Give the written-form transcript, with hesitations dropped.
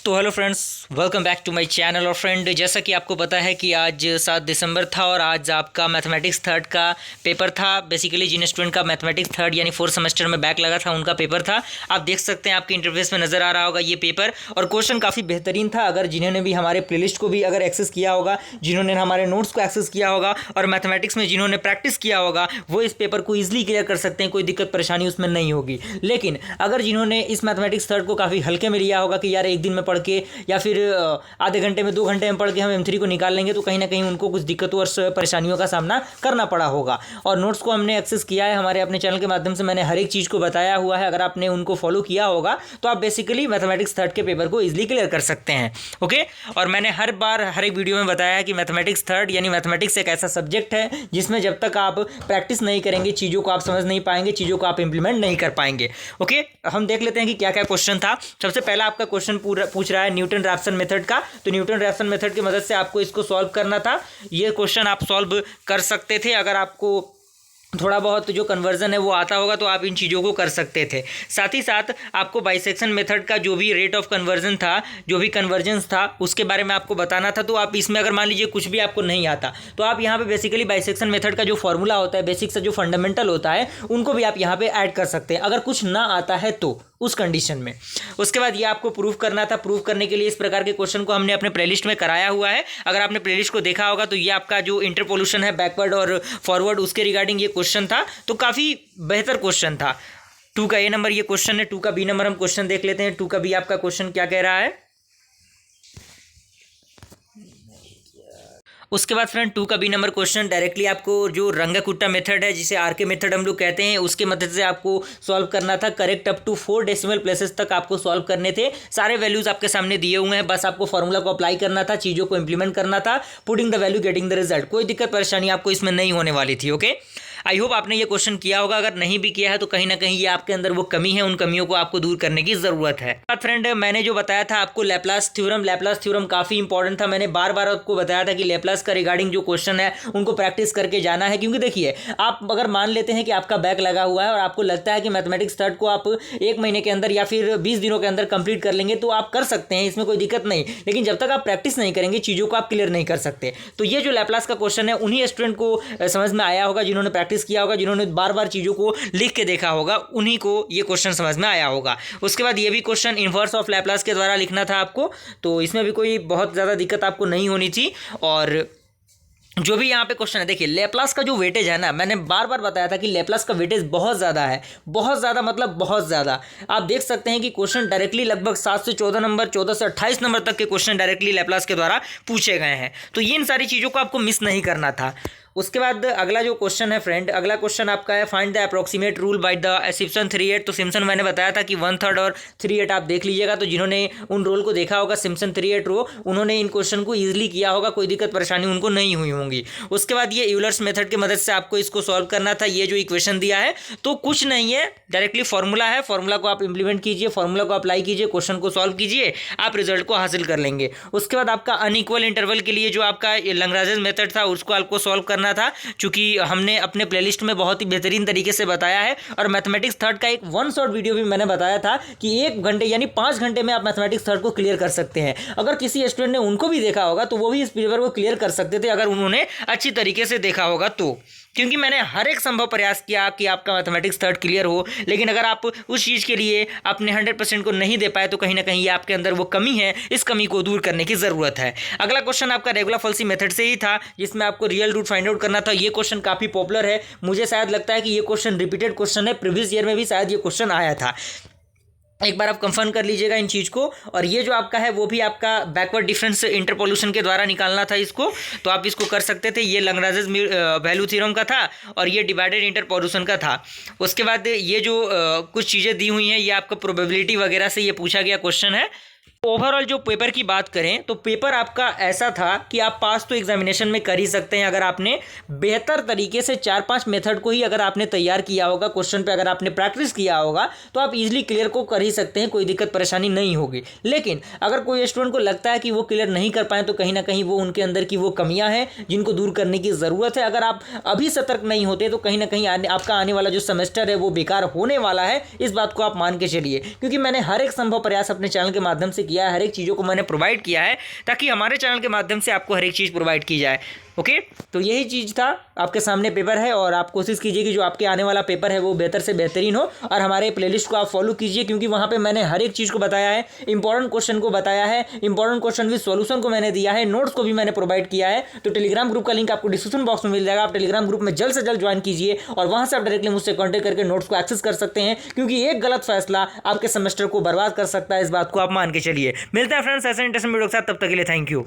तो hello friends, welcome back to my channel. और friend, जैसा कि आपको पता है कि आज 7 दिसंबर था और आज आपका मैथमेटिक्स थर्ड का पेपर था। बेसिकली जिन स्टूडेंट का मैथमेटिक्स थर्ड यानी 4th सेमेस्टर में बैक लगा था उनका पेपर था। आप देख सकते हैं, आपके इंटरफेस में नज़र आ रहा होगा ये पेपर। और क्वेश्चन काफ़ी बेहतरीन था। अगर जिन्होंने भी हमारे प्लेलिस्ट को भी अगर एक्सेस किया होगा, जिन्होंने हमारे नोट्स को एक्सेस किया होगा और मैथमेटिक्स में जिन्होंने प्रैक्टिस किया होगा, वो इस पेपर को ईजिली क्लियर कर सकते हैं। कोई दिक्कत परेशानी उसमें नहीं होगी। लेकिन अगर जिन्होंने इस मैथमेटिक्स थर्ड को काफ़ी हल्के में लिया होगा कि यार एक दिन में पढ़ के या फिर आधे घंटे में 2 घंटे में पढ़ के हम M3 को निकाल लेंगे, तो कहीं ना कहीं उनको कुछ दिक्कतों और परेशानियों का सामना करना पड़ा होगा। और नोट्स को हमने एक्सेस किया है हमारे अपने चैनल के माध्यम से। मैंने हर एक चीज़ को बताया हुआ है। अगर आपने उनको फॉलो किया होगा तो आप बेसिकली मैथमेटिक्स थर्ड के पेपर को ईजिली क्लियर कर सकते हैं। ओके। और मैंने हर बार हर एक वीडियो में बताया है कि मैथमेटिक्स थर्ड यानी मैथमेटिक्स एक ऐसा सब्जेक्ट है जिसमें जब तक आप प्रैक्टिस नहीं करेंगे, चीज़ों को आप समझ नहीं पाएंगे, चीज़ों को आप इंप्लीमेंट नहीं कर पाएंगे। ओके। हम देख लेते हैं कि क्या क्या क्वेश्चन था। सबसे पहला आपका क्वेश्चन पूछ रहा है न्यूटन रैप्सन मेथड का। तो न्यूटन रैप्सन मेथड की मदद से आपको इसको सॉल्व करना था। ये क्वेश्चन आप सॉल्व कर सकते थे। अगर आपको थोड़ा बहुत जो कन्वर्जन है वो आता होगा तो आप इन चीज़ों को कर सकते थे। साथ ही साथ आपको बाइसेक्शन मेथड का जो भी रेट ऑफ कन्वर्जन था, जो भी कन्वर्जेंस था, उसके बारे में आपको बताना था। तो आप इसमें अगर मान लीजिए कुछ भी आपको नहीं आता तो आप यहाँ पे बेसिकली बाइसेक्शन मेथड का जो फॉर्मूला होता है, बेसिक से जो फंडामेंटल होता है, उनको भी आप यहाँ पे ऐड कर सकते हैं अगर कुछ ना आता है तो उस कंडीशन में। उसके बाद ये आपको प्रूव करना था। प्रूव करने के लिए इस प्रकार के क्वेश्चन को हमने अपने प्लेलिस्ट में कराया हुआ है। अगर आपने प्लेलिस्ट को देखा होगा तो ये आपका जो इंटरपोल्यूशन है बैकवर्ड और फॉरवर्ड, उसके रिगार्डिंग ये क्वेश्चन था। तो काफ़ी बेहतर क्वेश्चन था। 2 का A नंबर ये क्वेश्चन है। 2 का B नंबर हम क्वेश्चन देख लेते हैं। 2 का B आपका क्वेश्चन क्या कह रहा है। उसके बाद फ्रेंड 2 का B नंबर क्वेश्चन डायरेक्टली आपको जो रंगाकुट्टा मेथड है, जिसे RK मेथड हम लोग कहते हैं, उसके मदद से आपको सॉल्व करना था। Correct up to 4 decimal places तक आपको सॉल्व करने थे। सारे वैल्यूज आपके सामने दिए हुए हैं, बस आपको फॉर्मूला को अप्लाई करना था, चीज़ों को इंप्लीमेंट करना था। Putting the value getting the result. कोई दिक्कत परेशानी आपको इसमें नहीं होने वाली थी। ओके। आई होप आपने ये क्वेश्चन किया होगा। अगर नहीं भी किया है तो कहीं ना कहीं ये आपके अंदर वो कमी है, उन कमियों को आपको दूर करने की ज़रूरत है। फ्रेंड, मैंने जो बताया था आपको लैप्लास थ्योरम काफ़ी इंपॉर्टेंट था। मैंने बार बार आपको बताया था कि लैप्लास का रिगार्डिंग जो क्वेश्चन है उनको प्रैक्टिस करके जाना है। क्योंकि देखिए, आप अगर मान लेते हैं कि आपका बैक लगा हुआ है और आपको लगता है कि मैथमेटिक्स थर्ड को आप 1 महीने के अंदर या फिर 20 दिनों के अंदर कंप्लीट कर लेंगे, तो आप कर सकते हैं, इसमें कोई दिक्कत नहीं। लेकिन जब तक आप प्रैक्टिस नहीं करेंगे, चीज़ों को आप क्लियर नहीं कर सकते। तो ये जो लैप्लास का क्वेश्चन है उन्हीं स्टूडेंट को समझ में आया होगा जिन्होंने प्रैक्टिस किया होगा, जिन्होंने बार बार चीज़ों को लिख के देखा होगा, उन्हीं को ये क्वेश्चन समझ में आया होगा। उसके बाद ये भी क्वेश्चन इन्वर्स ऑफ लैप्लास के द्वारा लिखना था आपको। तो इसमें भी कोई बहुत ज़्यादा दिक्कत आपको नहीं होनी थी। और जो भी यहाँ पे क्वेश्चन है, देखिए लैप्लास का जो वेटेज है ना, मैंने बार बार बताया था कि लैप्लास का वेटेज बहुत ज़्यादा है। बहुत ज़्यादा मतलब बहुत ज़्यादा। आप देख सकते हैं कि क्वेश्चन डायरेक्टली लगभग 7 से 14 नंबर, 14 से 28 नंबर तक के क्वेश्चन डायरेक्टली लैप्लास के द्वारा पूछे गए हैं। तो इन सारी चीज़ों को आपको मिस नहीं करना था। उसके बाद अगला जो क्वेश्चन है फ्रेंड, अगला क्वेश्चन आपका है find the approximate rule by the Simpson 3/8। तो सिम्पसन मैंने बताया था कि 1/3 और 3/8 आप देख लीजिएगा। तो जिन्होंने उन रूल को देखा होगा, सिम्पसन 3/8 रो, उन्होंने इन क्वेश्चन को ईजिली किया होगा, कोई दिक्कत परेशानी उनको नहीं हुई होंगी। उसके बाद ये यूलर्स मेथड की मदद से आपको इसको सॉल्व करना था। ये जो इक्वेशन दिया है तो कुछ नहीं है, डायरेक्टली फॉर्मूला है। फॉर्मूला को आप इंप्लीमेंट कीजिए, फॉर्मूला को अप्लाई कीजिए, क्वेश्चन को सॉल्व कीजिए, आप रिजल्ट को हासिल कर लेंगे। उसके बाद आपका अनइक्वल इंटरवल के लिए जो आपका लैग्रांज मेथड था उसको आपको सॉल्व करना था। चूंकि हमने अपने प्लेलिस्ट में बहुत ही बेहतरीन तरीके से बताया है। और मैथमेटिक्स थर्ड का एक 1 शॉट वीडियो भी मैंने बताया था कि 1 घंटे यानी 5 घंटे में आप मैथमेटिक्स थर्ड को क्लियर कर सकते हैं। अगर किसी स्टूडेंट ने उनको भी देखा होगा तो वो भी इस पेपर को क्लियर कर सकते थे, अगर उन्होंने अच्छी तरीके से देखा होगा तो। क्योंकि मैंने हर एक संभव प्रयास किया कि आपका मैथमेटिक्स थर्ड क्लियर हो। लेकिन अगर आप उस चीज़ के लिए अपने 100% को नहीं दे पाए तो कहीं ना कहीं ये आपके अंदर वो कमी है, इस कमी को दूर करने की ज़रूरत है। अगला क्वेश्चन आपका रेगुलर फॉल्सी मेथड से ही था, जिसमें आपको रियल रूट फाइंड आउट करना था। ये क्वेश्चन काफ़ी पॉपुलर है। मुझे शायद लगता है कि ये क्वेश्चन रिपीटेड क्वेश्चन है, प्रीवियस ईयर में भी शायद ये क्वेश्चन आया था। एक बार आप कंफर्म कर लीजिएगा इन चीज़ को। और ये जो आपका है वो भी आपका बैकवर्ड डिफरेंस इंटरपोल्यूशन के द्वारा निकालना था इसको, तो आप इसको कर सकते थे। ये लैग्रांज वैल्यू थ्योरम का था और ये डिवाइडेड इंटरपोल्यूशन का था। उसके बाद ये जो कुछ चीज़ें दी हुई हैं, ये आपका प्रोबेबिलिटी वगैरह से ये पूछा गया क्वेश्चन है। ओवरऑल जो पेपर की बात करें तो पेपर आपका ऐसा था कि आप पास तो एग्जामिनेशन में कर ही सकते हैं अगर आपने बेहतर तरीके से 4-5 मेथड को ही अगर आपने तैयार किया होगा, क्वेश्चन पे अगर आपने प्रैक्टिस किया होगा तो आप इजीली क्लियर को कर ही सकते हैं, कोई दिक्कत परेशानी नहीं होगी। लेकिन अगर कोई स्टूडेंट को लगता है कि वो क्लियर नहीं कर पाए तो कहीं ना कहीं वो उनके अंदर की वो कमियां हैं जिनको दूर करने की ज़रूरत है। अगर आप अभी सतर्क नहीं होते तो कहीं ना कहीं आपका आने वाला जो सेमेस्टर है वो बेकार होने वाला है। इस बात को आप मान के चलिए, क्योंकि मैंने हर एक संभव प्रयास अपने चैनल के माध्यम से किया दिया है, हर एक चीज़ों को मैंने प्रोवाइड किया है ताकि हमारे चैनल के माध्यम से आपको हर एक चीज़ प्रोवाइड की जाए। ओके, तो यही चीज़ था, आपके सामने पेपर है और आप कोशिश कीजिए कि जो आपके आने वाला पेपर है वो बेहतर से बेहतरीन हो और हमारे प्लेलिस्ट को आप फॉलो कीजिए, क्योंकि वहाँ पे मैंने हर एक चीज़ को बताया है, इंपॉर्टेंट क्वेश्चन को बताया है, इंपॉर्टेंट क्वेश्चन विद सॉल्यूशन को मैंने दिया है, नोट्स को भी मैंने प्रोवाइड किया है। तो टेलीग्राम ग्रुप का लिंक आपको डिस्क्रिप्शन बॉक्स में मिल जाएगा, आप टेलीग्राम ग्रुप में जल्द से जल्द ज्वाइन कीजिए और वहाँ से आप डायरेक्टली मुझसे कॉन्टैक्ट करके नोट्स को एक्सेस कर सकते हैं, क्योंकि एक गलत फैसला आपके सेमेस्टर को बर्बाद कर सकता है, इस बात को आप मान के चलिए। मिलते हैं फ्रेंड्स ऐसे इंटरेस्टिंग वीडियो के साथ, तब तक के लिए थैंक यू।